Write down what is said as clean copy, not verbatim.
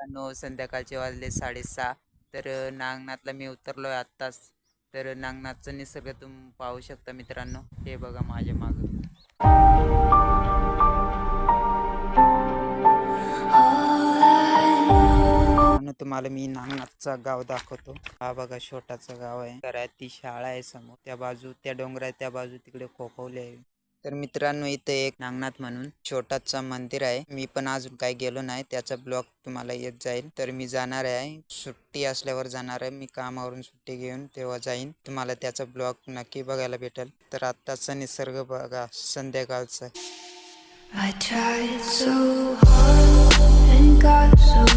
मित्रांनो, संध्याकाळचे वाजले 6:30. तर नांगनाथला मी उतरलोय आत्ताच. तर नांगनाथचा निसर्ग तुम्ही पाहू शकता मित्रांनो. हे बघा माझ्या मागं. मित्रांनो, तुम्हाला मी नांगनाथचा गाव दाखवतो. हा बघा छोटाचं गाव आहे. तर ती शाळा आहे समोर. त्या डोंगरा त्या बाजू तिकडे खोपवले आहे. तर मित्रांनो, इथे एक नागनाथ म्हणून छोटासा मंदिर आहे. मी पण अजून काही गेलो नाही. त्याचा ब्लॉग तुम्हाला येत जाईल. तर मी जाणार आहे, सुट्टी असल्यावर जाणार आहे. मी कामावरून सुट्टी घेऊन तेव्हा जाईन. तुम्हाला त्याचा ब्लॉग नक्की बघायला भेटेल. तर आत्ताचा निसर्ग बघा, संध्याकाळचा. I tried so hard and got so